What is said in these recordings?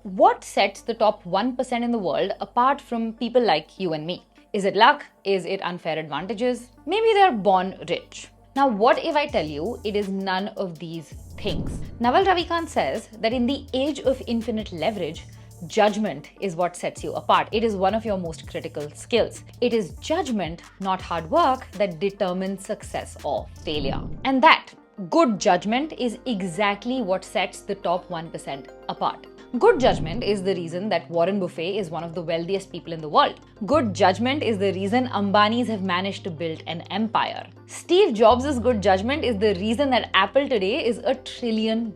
What sets the top 1% in the world apart from people like you and me? Is it luck? Is it unfair advantages? Maybe they're born rich. Now, what if I tell you it is none of these things? Naval Ravikant says that in the age of infinite leverage, judgment is what sets you apart. It is one of your most critical skills. It is judgment, not hard work, that determines success or failure. And that good judgment is exactly what sets the top 1% apart. Good judgment is the reason that Warren Buffett is one of the wealthiest people in the world. Good judgment is the reason Ambanis have managed to build an empire. Steve Jobs' good judgment is the reason that Apple today is a $1 trillion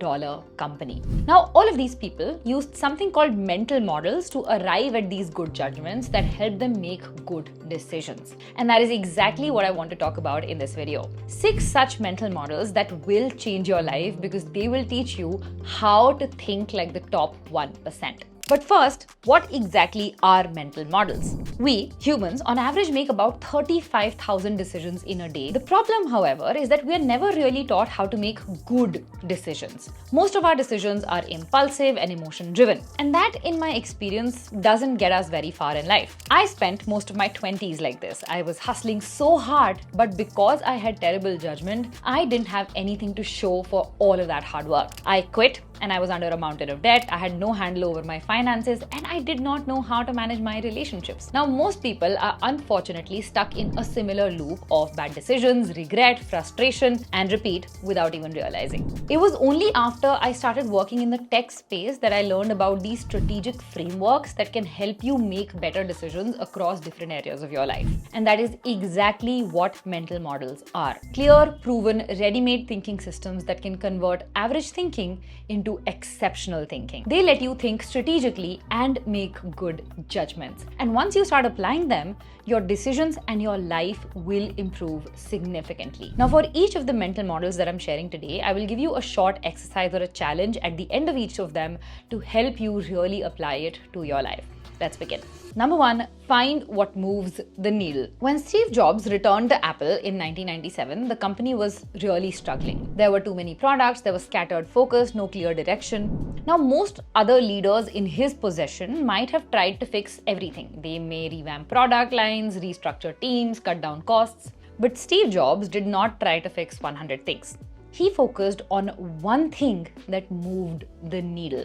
company. Now, all of these people used something called mental models to arrive at these good judgments that help them make good decisions. And that is exactly what I want to talk about in this video. 6 such mental models that will change your life because they will teach you how to think like the top 1%. But first, what exactly are mental models? We, humans, on average make about 35,000 decisions in a day. The problem, however, is that we are never really taught how to make good decisions. Most of our decisions are impulsive and emotion-driven. And that, in my experience, doesn't get us very far in life. I spent most of my 20s like this. I was hustling so hard, but because I had terrible judgment, I didn't have anything to show for all of that hard work. I quit and I was under a mountain of debt. I had no handle over my finances and I did not know how to manage my relationships. Now, most people are unfortunately stuck in a similar loop of bad decisions, regret, frustration, and repeat without even realizing. It was only after I started working in the tech space that I learned about these strategic frameworks that can help you make better decisions across different areas of your life. And that is exactly what mental models are. Clear, proven, ready-made thinking systems that can convert average thinking into exceptional thinking. They let you think strategically and make good judgments. And once you start applying them, your decisions and your life will improve significantly. Now, for each of the mental models that I'm sharing today, I will give you a short exercise or a challenge at the end of each of them to help you really apply it to your life. Let's begin. Number 1, find what moves the needle. When Steve Jobs returned to Apple in 1997, the company was really struggling. There were too many products, there was scattered focus, no clear direction. Now, most other leaders in his possession might have tried to fix everything. They may revamp product lines, restructure teams, cut down costs. But Steve Jobs did not try to fix 100 things. He focused on one thing that moved the needle.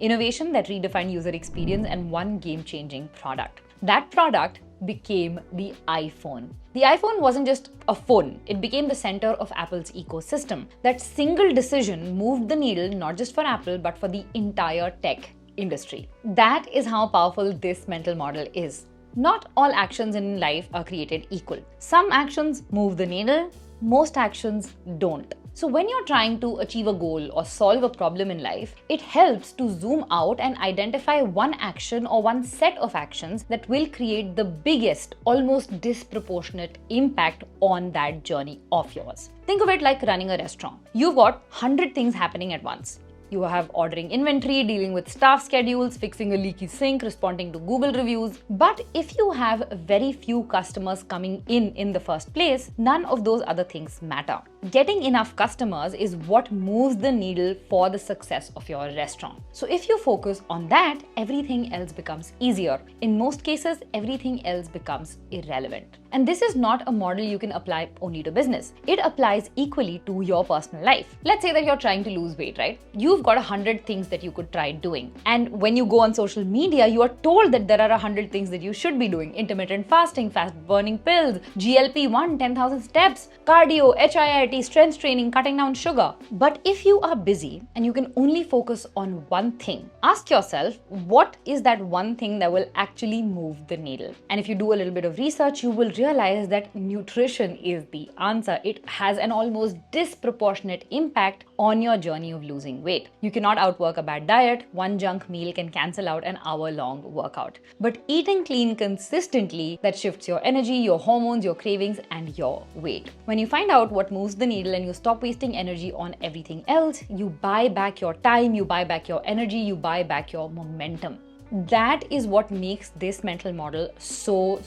Innovation that redefined user experience and one game-changing product. That product became the iPhone. The iPhone wasn't just a phone, it became the center of Apple's ecosystem. That single decision moved the needle not just for Apple but for the entire tech industry. That is how powerful this mental model is. Not all actions in life are created equal. Some actions move the needle, most actions don't. So when you're trying to achieve a goal or solve a problem in life, it helps to zoom out and identify one action or one set of actions that will create the biggest, almost disproportionate impact on that journey of yours. Think of it like running a restaurant. You've got 100 things happening at once. You have ordering inventory, dealing with staff schedules, fixing a leaky sink, responding to Google reviews. But if you have very few customers coming in the first place, none of those other things matter. Getting enough customers is what moves the needle for the success of your restaurant. So if you focus on that, everything else becomes easier. In most cases, everything else becomes irrelevant. And this is not a model you can apply only to business. It applies equally to your personal life. Let's say that you're trying to lose weight, right? You've got 100 things that you could try doing. And when you go on social media, you are told that there are 100 things that you should be doing. Intermittent fasting, fast burning pills, GLP-1, 10,000 steps, cardio, HIIT, strength training, cutting down sugar. But if you are busy and you can only focus on one thing, ask yourself, what is that one thing that will actually move the needle? And if you do a little bit of research, you will realize that nutrition is the answer. It has an almost disproportionate impact on your journey of losing weight. You cannot outwork a bad diet. One junk meal can cancel out an hour-long workout. But eating clean consistently, that shifts your energy, your hormones, your cravings, and your weight. When you find out what moves the needle and you stop wasting energy on everything else, you buy back your time, you buy back your energy, you buy back your momentum. That is what makes this mental model so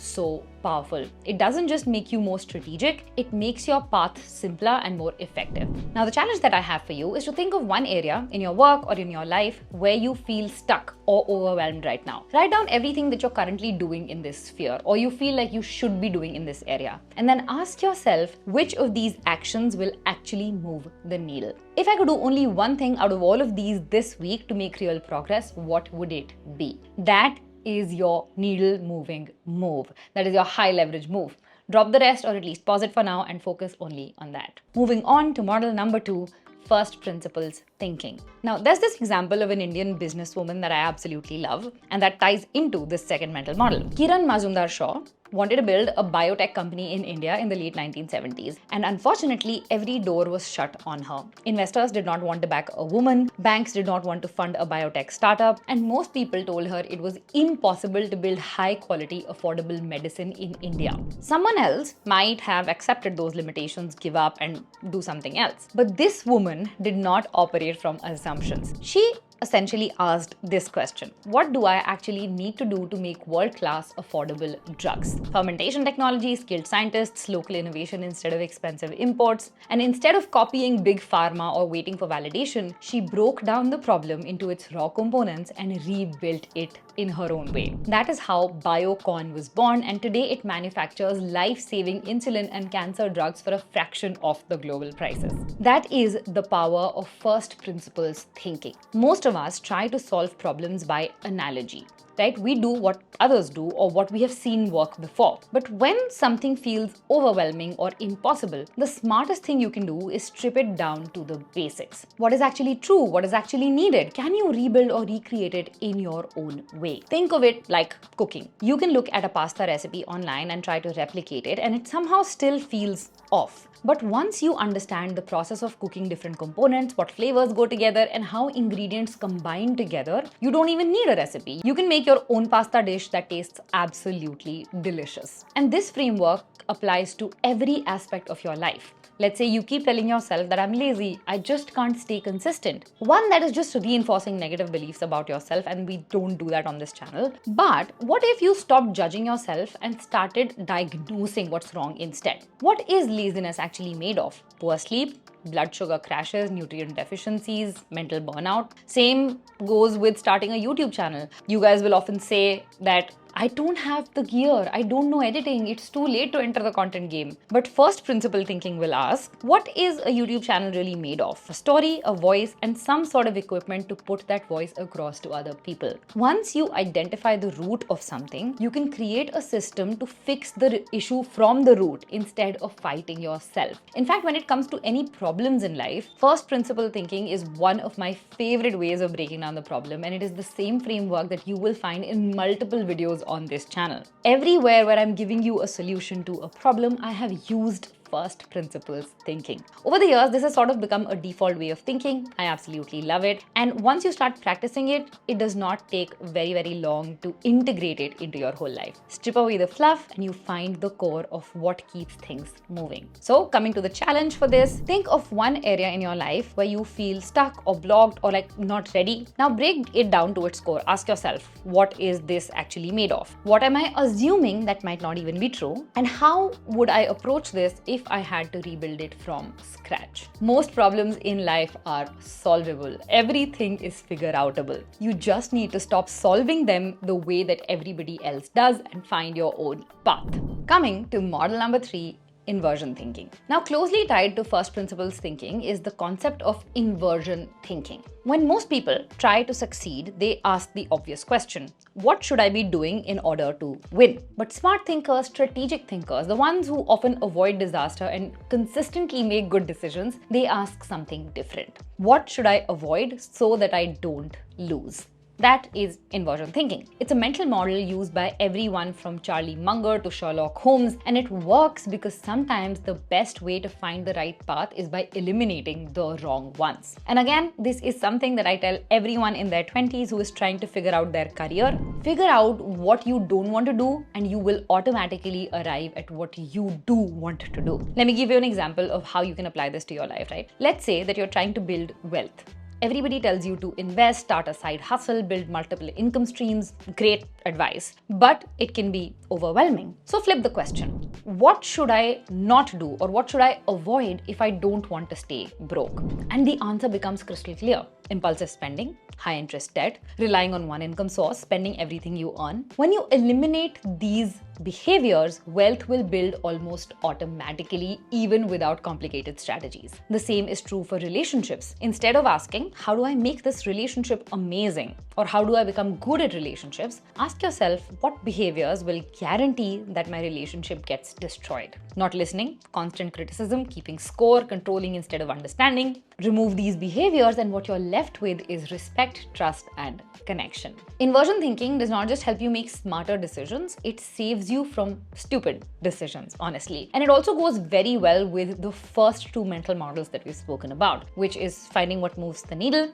powerful. It doesn't just make you more strategic, it makes your path simpler and more effective. Now, the challenge that I have for you is to think of one area in your work or in your life where you feel stuck or overwhelmed right now. Write down everything that you're currently doing in this sphere or you feel like you should be doing in this area. And then ask yourself which of these actions will actually move the needle. If I could do only one thing out of all of these this week to make real progress, what would it be? That is your needle moving move. That is your high leverage move. Drop the rest, or at least pause it for now and focus only on that. Moving on to model number 2, first principles thinking. Now, there's this example of an Indian businesswoman that I absolutely love, and that ties into this second mental model. Kiran Mazumdar-Shaw wanted to build a biotech company in India in the late 1970s. And unfortunately, every door was shut on her. Investors did not want to back a woman, banks did not want to fund a biotech startup, and most people told her it was impossible to build high-quality, affordable medicine in India. Someone else might have accepted those limitations, give up, and do something else. But this woman did not operate from assumptions. She essentially asked this question: what do I actually need to do to make world-class affordable drugs? Fermentation technology, skilled scientists, local innovation instead of expensive imports. And instead of copying big pharma or waiting for validation, she broke down the problem into its raw components and rebuilt it in her own way. That is how Biocon was born, and today it manufactures life-saving insulin and cancer drugs for a fraction of the global prices. That is the power of first principles thinking. Most of us try to solve problems by analogy. Right? We do what others do or what we have seen work before. But when something feels overwhelming or impossible, the smartest thing you can do is strip it down to the basics. What is actually true? What is actually needed? Can you rebuild or recreate it in your own way? Think of it like cooking. You can look at a pasta recipe online and try to replicate it, and it somehow still feels off. But once you understand the process of cooking different components, what flavors go together, and how ingredients combine together, you don't even need a recipe. You can make your own pasta dish that tastes absolutely delicious. And this framework applies to every aspect of your life. Let's say you keep telling yourself that I'm lazy, I just can't stay consistent. One, that is just reinforcing negative beliefs about yourself, and we don't do that on this channel. But what if you stopped judging yourself and started diagnosing what's wrong instead? What is laziness actually made of? Poor sleep, blood sugar crashes, nutrient deficiencies, mental burnout. Same goes with starting a YouTube channel. You guys will often say that I don't have the gear, I don't know editing, it's too late to enter the content game. But first principle thinking will ask, what is a YouTube channel really made of? A story, a voice, and some sort of equipment to put that voice across to other people. Once you identify the root of something, you can create a system to fix the issue from the root instead of fighting yourself. In fact, when it comes to any problems in life, first principle thinking is one of my favorite ways of breaking down the problem, and it is the same framework that you will find in multiple videos on this channel. Everywhere where I'm giving you a solution to a problem, I have used first principles thinking. Over the years, this has sort of become a default way of thinking. I absolutely love it. And once you start practicing it, it does not take very, very long to integrate it into your whole life. Strip away the fluff and you find the core of what keeps things moving. So coming to the challenge for this, think of one area in your life where you feel stuck or blocked or like not ready. Now break it down to its core. Ask yourself, what is this actually made of? What am I assuming that might not even be true? And how would I approach this if I had to rebuild it from scratch? Most problems in life are solvable. Everything is figure outable. You just need to stop solving them the way that everybody else does and find your own path. Coming to model number 3, inversion thinking. Now, closely tied to first principles thinking is the concept of inversion thinking. When most people try to succeed, they ask the obvious question: what should I be doing in order to win? But smart thinkers, strategic thinkers, the ones who often avoid disaster and consistently make good decisions, they ask something different. What should I avoid so that I don't lose? That is inversion thinking. It's a mental model used by everyone from Charlie Munger to Sherlock Holmes, and it works because sometimes the best way to find the right path is by eliminating the wrong ones. And again, this is something that I tell everyone in their 20s who is trying to figure out their career. Figure out what you don't want to do, and you will automatically arrive at what you do want to do. Let me give you an example of how you can apply this to your life, right? Let's say that you're trying to build wealth. Everybody tells you to invest, start a side hustle, build multiple income streams. Great advice, but it can be overwhelming. So flip the question. What should I not do, or what should I avoid if I don't want to stay broke? And the answer becomes crystal clear. Impulsive spending, high interest debt, relying on one income source, spending everything you earn. When you eliminate these behaviors, wealth will build almost automatically, even without complicated strategies. The same is true for relationships. Instead of asking, how do I make this relationship amazing? Or how do I become good at relationships? Ask yourself, what behaviors will guarantee that my relationship gets destroyed? Not listening, constant criticism, keeping score, controlling instead of understanding. Remove these behaviors and what you're left with is respect, trust, and connection. Inversion thinking does not just help you make smarter decisions, it saves you from stupid decisions, honestly. And it also goes very well with the first two mental models that we've spoken about, which is finding what moves the needle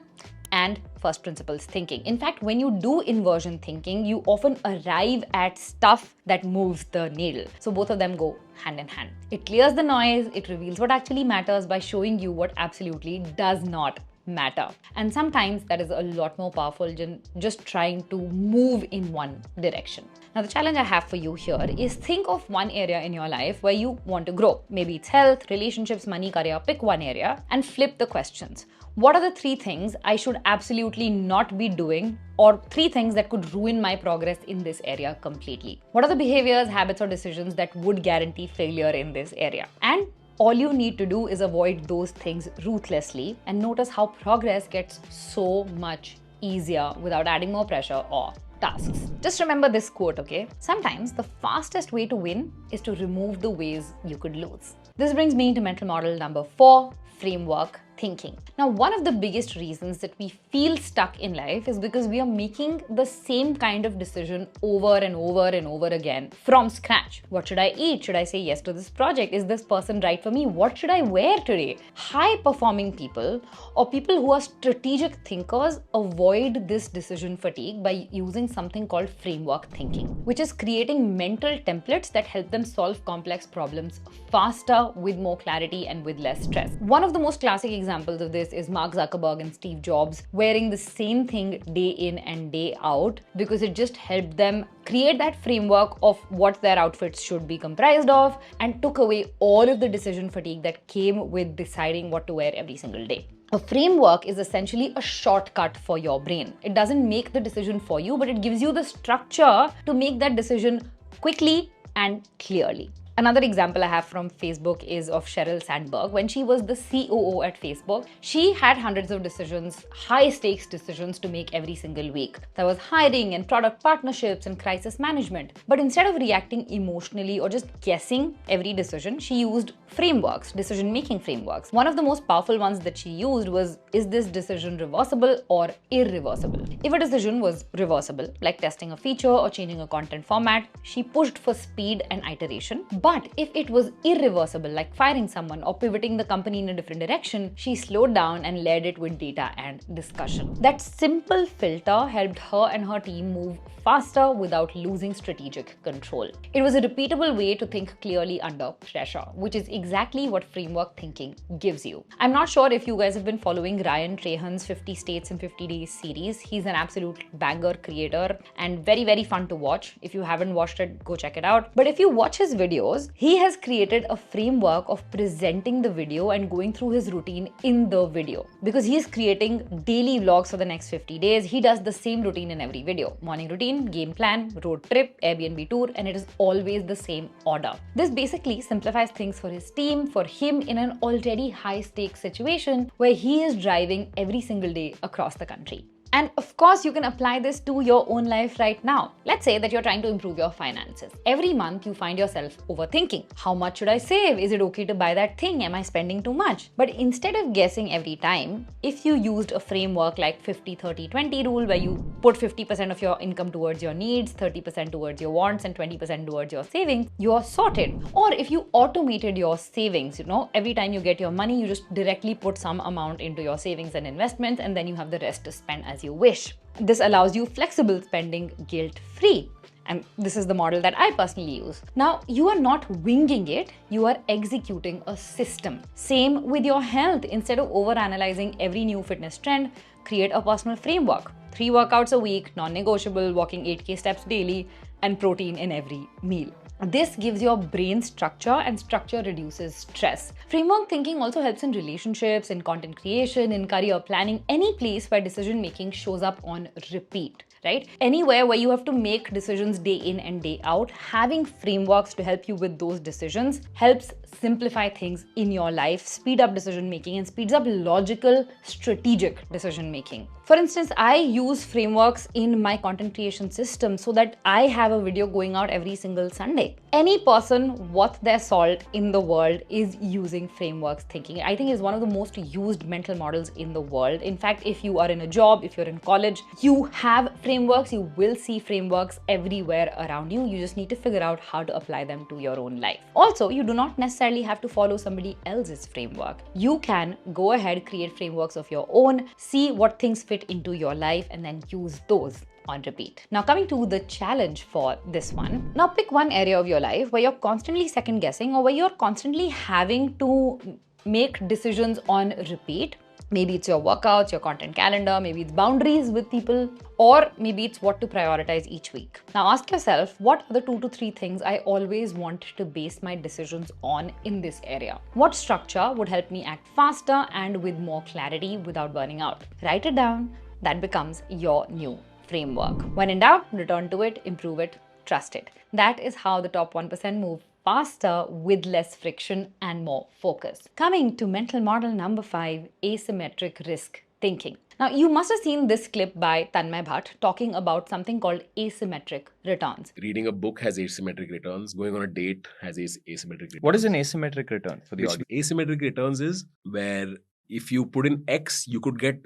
and first principles thinking. In fact, when you do inversion thinking, you often arrive at stuff that moves the needle. So both of them go hand in hand. It clears the noise, it reveals what actually matters by showing you what absolutely does not matter. And sometimes that is a lot more powerful than just trying to move in one direction. Now, the challenge I have for you here is think of one area in your life where you want to grow. Maybe it's health, relationships, money, career, pick one area and flip the questions. What are the 3 things I should absolutely not be doing, or 3 things that could ruin my progress in this area completely? What are the behaviors, habits, or decisions that would guarantee failure in this area? And all you need to do is avoid those things ruthlessly and notice how progress gets so much easier without adding more pressure or tasks. Just remember this quote, okay? Sometimes the fastest way to win is to remove the ways you could lose. This brings me to mental model number 4, framework thinking. Now, one of the biggest reasons that we feel stuck in life is because we are making the same kind of decision over and over and over again from scratch. What should I eat? Should I say yes to this project? Is this person right for me? What should I wear today? High performing people or people who are strategic thinkers avoid this decision fatigue by using something called framework thinking, which is creating mental templates that help them solve complex problems faster, with more clarity and with less stress. One of the most classic examples of this is Mark Zuckerberg and Steve Jobs wearing the same thing day in and day out because it just helped them create that framework of what their outfits should be comprised of and took away all of the decision fatigue that came with deciding what to wear every single day. A framework is essentially a shortcut for your brain. It doesn't make the decision for you, but it gives you the structure to make that decision quickly and clearly. Another example I have from Facebook is of Sheryl Sandberg. When she was the COO at Facebook, she had hundreds of decisions, high stakes decisions to make every single week. There was hiring and product partnerships and crisis management. But instead of reacting emotionally or just guessing every decision, she used frameworks, decision-making frameworks. One of the most powerful ones that she used was, is this decision reversible or irreversible? If a decision was reversible, like testing a feature or changing a content format, she pushed for speed and iteration. But if it was irreversible, like firing someone or pivoting the company in a different direction, she slowed down and led it with data and discussion. That simple filter helped her and her team move faster without losing strategic control. It was a repeatable way to think clearly under pressure, which is exactly what framework thinking gives you. I'm not sure if you guys have been following Ryan Trahan's 50 States in 50 Days series. He's an absolute banger creator and very, very fun to watch. If you haven't watched it, go check it out. But if you watch his videos, he has created a framework of presenting the video and going through his routine in the video. Because he's creating daily vlogs for the next 50 days, he does the same routine in every video. Morning routine, game plan, road trip, Airbnb tour, and it is always the same order. This basically simplifies things for his team, for him in an already high stakes situation where he is driving every single day across the country. And of course, you can apply this to your own life right now. Let's say that you're trying to improve your finances. Every month, you find yourself overthinking. How much should I save? Is it okay to buy that thing? Am I spending too much? But instead of guessing every time, if you used a framework like 50-30-20 rule, where you put 50% of your income towards your needs, 30% towards your wants, and 20% towards your savings, you're sorted. Or if you automated your savings, every time you get your money, you just directly put some amount into your savings and investments, and then you have the rest to spend as you wish. This allows you flexible spending, guilt-free. And this is the model that I personally use. Now, you are not winging it, you are executing a system. Same with your health. Instead of over-analyzing every new fitness trend, create a personal framework. 3 workouts a week, non-negotiable, walking 8K steps daily, and protein in every meal. This gives your brain structure, and structure reduces stress. Framework thinking also helps in relationships, in content creation, in career planning, any place where decision making shows up on repeat, right? Anywhere where you have to make decisions day in and day out, having frameworks to help you with those decisions helps simplify things in your life, speed up decision making, and speeds up logical, strategic decision making. For instance, I use frameworks in my content creation system so that I have a video going out every single Sunday. Any person worth their salt in the world is using frameworks thinking. I think it's one of the most used mental models in the world. In fact, if you are in a job, if you're in college, you have frameworks, you will see frameworks everywhere around you. You just need to figure out how to apply them to your own life. Also, you do not necessarily have to follow somebody else's framework. You can go ahead, create frameworks of your own, see what things fit into your life, and then use those on repeat. Now, coming to the challenge for this one. Now, pick one area of your life where you're constantly second guessing or where you're constantly having to make decisions on repeat. Maybe it's your workouts, your content calendar, maybe it's boundaries with people, or maybe it's what to prioritize each week. Now ask yourself, what are the 2 to 3 things I always want to base my decisions on in this area? What structure would help me act faster and with more clarity without burning out? Write it down. That becomes your new framework. When in doubt, return to it, improve it, trust it. That is how the top 1% move faster with less friction and more focus. Coming to mental model number 5, asymmetric risk thinking. Now, you must have seen this clip by Tanmay Bhatt talking about something called asymmetric returns. Reading a book has asymmetric returns. Going on a date has asymmetric returns. What is an asymmetric return for the audience? Asymmetric returns is where if you put in X, you could get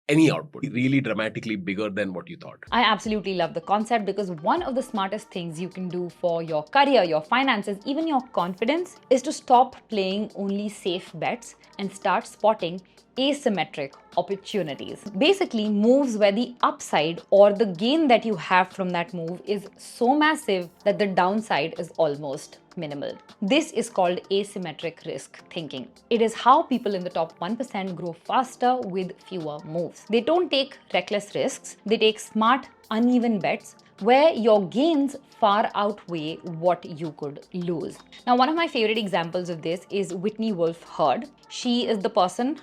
any output really dramatically bigger than what you thought. I absolutely love the concept because one of the smartest things you can do for your career, your finances, even your confidence is to stop playing only safe bets and start spotting asymmetric opportunities. Basically, moves where the upside or the gain that you have from that move is so massive that the downside is almost minimal. This is called asymmetric risk thinking. It is how people in the top 1% grow faster with fewer moves. They don't take reckless risks, they take smart, uneven bets where your gains far outweigh what you could lose. Now, one of my favorite examples of this is Whitney Wolfe Herd. She is the person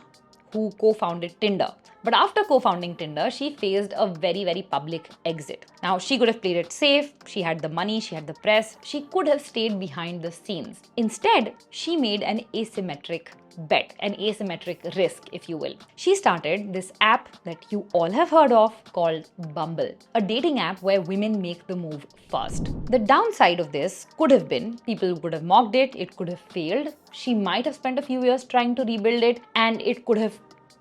who co-founded Tinder. But after co-founding Tinder, she faced a very, very public exit. Now, she could have played it safe. She had the money, she had the press. She could have stayed behind the scenes. Instead, she made an asymmetric bet, an asymmetric risk, if you will. She started this app that you all have heard of called Bumble, a dating app where women make the move first. The downside of this could have been people would have mocked it, it could have failed. She might have spent a few years trying to rebuild it, and it could have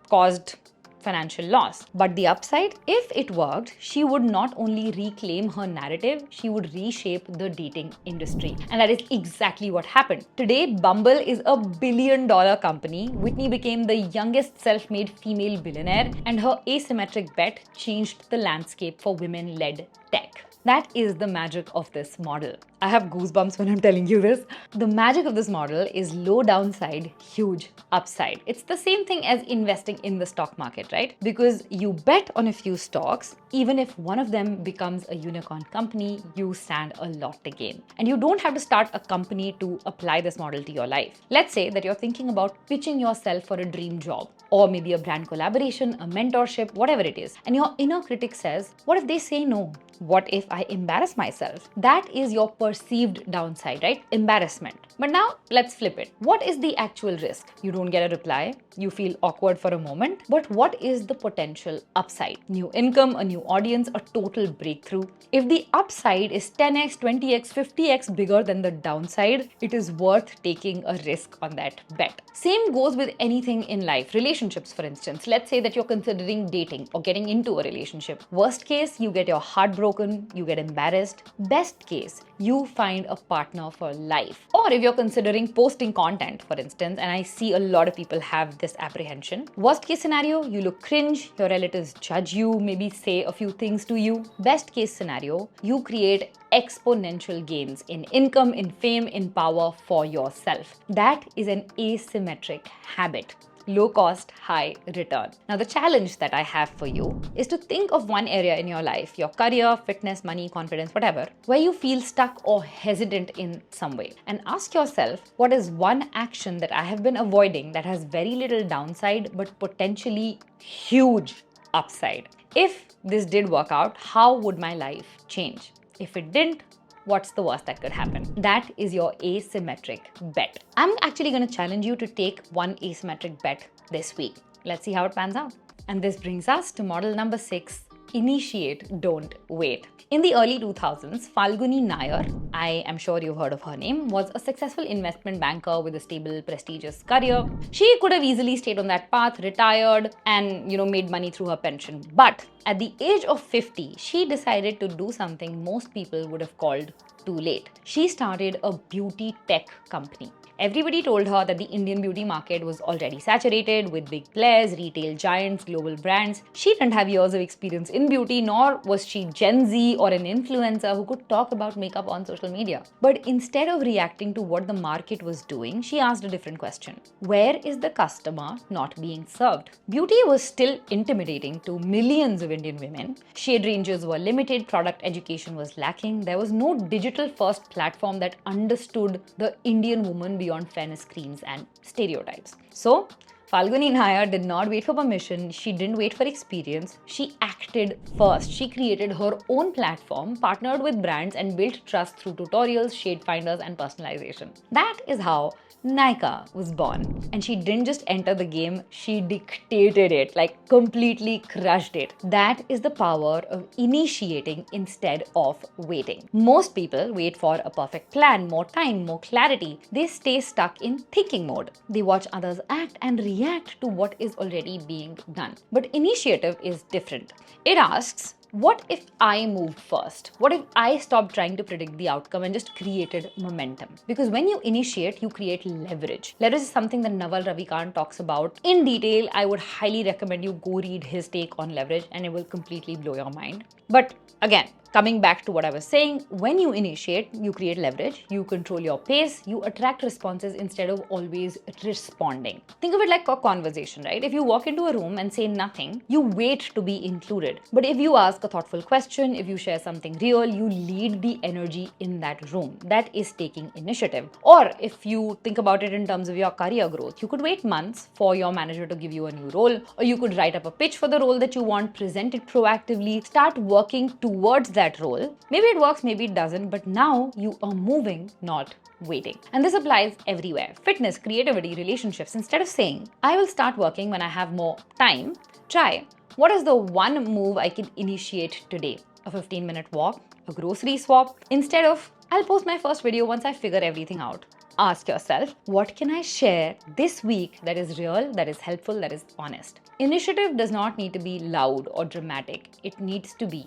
caused financial loss. But the upside, if it worked, she would not only reclaim her narrative, she would reshape the dating industry. And that is exactly what happened. Today, Bumble is a $1 billion company. Whitney became the youngest self-made female billionaire, and her asymmetric bet changed the landscape for women-led tech. That is the magic of this model. I have goosebumps when I'm telling you this. The magic of this model is low downside, huge upside. It's the same thing as investing in the stock market, right? Because you bet on a few stocks, even if one of them becomes a unicorn company, you stand a lot to gain. And you don't have to start a company to apply this model to your life. Let's say that you're thinking about pitching yourself for a dream job, or maybe a brand collaboration, a mentorship, whatever it is. And your inner critic says, what if they say no? What if I embarrass myself? That is your perceived downside, right? Embarrassment. But now let's flip it. What is the actual risk? You don't get a reply. You feel awkward for a moment. But what is the potential upside? New income, a new audience, a total breakthrough. If the upside is 10x, 20x, 50x bigger than the downside, it is worth taking a risk on that bet. Same goes with anything in life. Relationships, for instance. Let's say that you're considering dating or getting into a relationship. Worst case, you get your heart broken heartbroken, you get embarrassed. Best case, you find a partner for life. Or if you're considering posting content, for instance, and I see a lot of people have this apprehension. Worst case scenario, you look cringe, your relatives judge you, maybe say a few things to you. Best case scenario, you create exponential gains in income, in fame, in power for yourself. That is an asymmetric habit. Low cost, high return. Now, the challenge that I have for you is to think of one area in your life, your career, fitness, money, confidence, whatever, where you feel stuck or hesitant in some way. And ask yourself, what is one action that I have been avoiding that has very little downside but potentially huge upside? If this did work out, how would my life change? If it didn't, what's the worst that could happen? That is your asymmetric bet. I'm actually going to challenge you to take one asymmetric bet this week. Let's see how it pans out. And this brings us to model number 6, initiate, don't wait. In the early 2000s, Falguni Nayar, I am sure you've heard of her name, was a successful investment banker with a stable, prestigious career. She could have easily stayed on that path, retired, and made money through her pension. But at the age of 50, she decided to do something most people would have called too late. She started a beauty tech company. Everybody told her that the Indian beauty market was already saturated with big players, retail giants, global brands. She didn't have years of experience in beauty, nor was she Gen Z or an influencer who could talk about makeup on social media. But instead of reacting to what the market was doing, she asked a different question. Where is the customer not being served? Beauty was still intimidating to millions of Indian women. Shade ranges were limited, product education was lacking. There was no digital-first platform that understood the Indian woman beyond fairness creams and stereotypes. So, Falguni Nayar did not wait for permission, she didn't wait for experience, she acted first. She created her own platform, partnered with brands and built trust through tutorials, shade finders and personalization. That is how Nykaa was born. And she didn't just enter the game, she dictated it, like completely crushed it. That is the power of initiating instead of waiting. Most people wait for a perfect plan, more time, more clarity. They stay stuck in thinking mode. They watch others act and react to what is already being done. But initiative is different. It asks, what if I moved first? What if I stopped trying to predict the outcome and just created momentum? Because when you initiate, you create leverage. Leverage is something that Naval Ravikant talks about in detail. I would highly recommend you go read his take on leverage and it will completely blow your mind. But again, coming back to what I was saying, when you initiate, you create leverage, you control your pace, you attract responses instead of always responding. Think of it like a conversation, right? If you walk into a room and say nothing, you wait to be included. But if you ask a thoughtful question, if you share something real, you lead the energy in that room. That is taking initiative. Or if you think about it in terms of your career growth, you could wait months for your manager to give you a new role, or you could write up a pitch for the role that you want, present it proactively, start working towards that role. Maybe it works, maybe it doesn't, but now you are moving, not waiting. And this applies everywhere. Fitness, creativity, relationships. Instead of saying, I will start working when I have more time, try, what is the one move I can initiate today? A 15-minute walk, a grocery swap. Instead of, I'll post my first video once I figure everything out. Ask yourself, what can I share this week that is real, that is helpful, that is honest? Initiative does not need to be loud or dramatic. It needs to be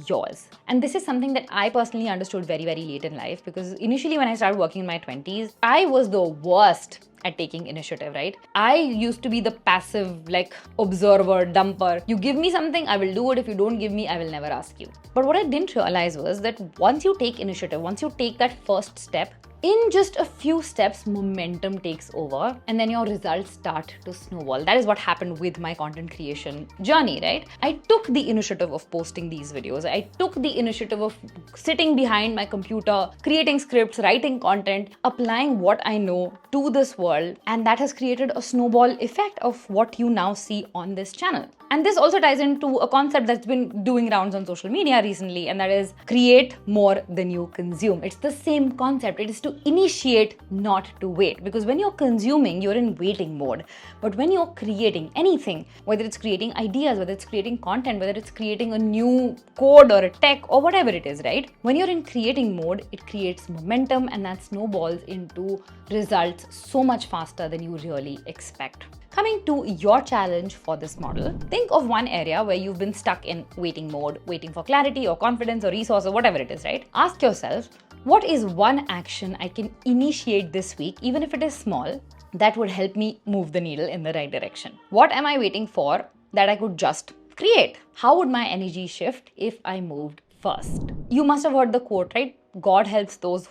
yours. And this is something that I personally understood very, very late in life, because initially when I started working in my 20s, I was the worst at taking initiative, right? I used to be the passive, like, observer, dumper. You give me something, I will do it. If you don't give me, I will never ask you. But what I didn't realize was that once you take initiative, once you take that first step, in just a few steps, momentum takes over and then your results start to snowball. That is what happened with my content creation journey, right? I took the initiative of posting these videos. I took the initiative of sitting behind my computer, creating scripts, writing content, applying what I know to this world. And that has created a snowball effect of what you now see on this channel. And this also ties into a concept that's been doing rounds on social media recently, and that is create more than you consume. It's the same concept. It is to initiate, not to wait. Because when you're consuming, you're in waiting mode. But when you're creating anything, whether it's creating ideas, whether it's creating content, whether it's creating a new code or a tech or whatever it is, right? When you're in creating mode, it creates momentum and that snowballs into results so much faster than you really expect. Coming to your challenge for this model, think of one area where you've been stuck in waiting mode, waiting for clarity or confidence or resource or whatever it is, right? Ask yourself, what is one action I can initiate this week, even if it is small, that would help me move the needle in the right direction? What am I waiting for that I could just create? How would my energy shift if I moved first? You must have heard the quote, right? God helps those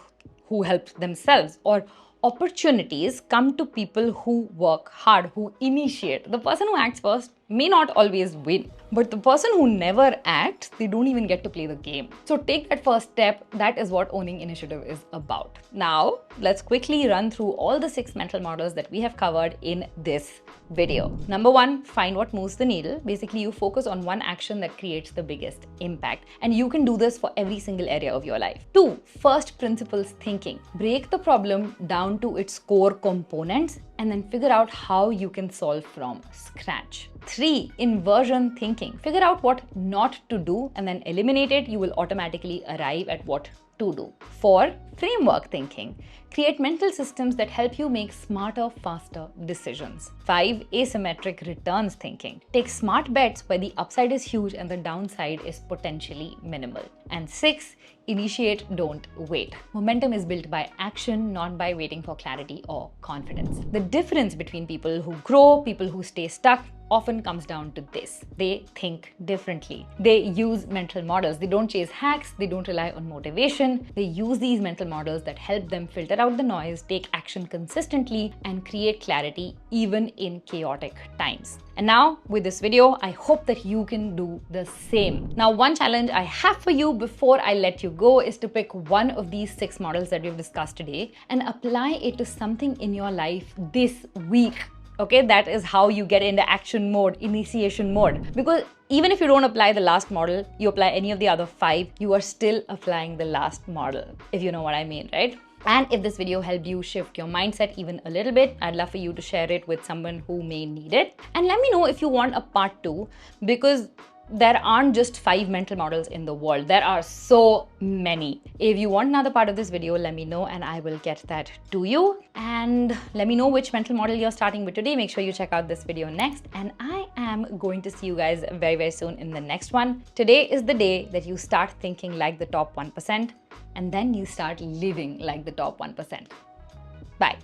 who help themselves, or opportunities come to people who work hard, who initiate. The person who acts first may not always win, but the person who never acts, they don't even get to play the game. So take that first step. That is what owning initiative is about. Now, let's quickly run through all the 6 mental models that we have covered in this video. Number 1, find what moves the needle. Basically, you focus on one action that creates the biggest impact. And you can do this for every single area of your life. 2, first principles thinking. Break the problem down to its core components and then figure out how you can solve from scratch. 3, inversion thinking. Figure out what not to do and then eliminate it. You will automatically arrive at what to do. 4, framework thinking. Create mental systems that help you make smarter, faster decisions. 5, asymmetric returns thinking. Take smart bets where the upside is huge and the downside is potentially minimal. And 6, initiate, don't wait. Momentum is built by action, not by waiting for clarity or confidence. The difference between people who grow, people who stay stuck, often comes down to this. They think differently. They use mental models. They don't chase hacks. They don't rely on motivation. They use these mental models that help them filter out the noise, take action consistently, and create clarity even in chaotic times. And now, with this video, I hope that you can do the same. Now, one challenge I have for you before I let you go is to pick one of these 6 models that we've discussed today and apply it to something in your life this week. Okay, that is how you get into action mode, initiation mode. Because even if you don't apply the last model, you apply any of the other 5, you are still applying the last model, if you know what I mean, right? And if this video helped you shift your mindset even a little bit, I'd love for you to share it with someone who may need it. And let me know if you want a part 2, because there aren't just 5 mental models in the world. There are so many. If you want another part of this video, let me know and I will get that to you. And let me know which mental model you're starting with today. Make sure you check out this video next. And I am going to see you guys very, very soon in the next one. Today is the day that you start thinking like the top 1% and then you start living like the top 1%. Bye.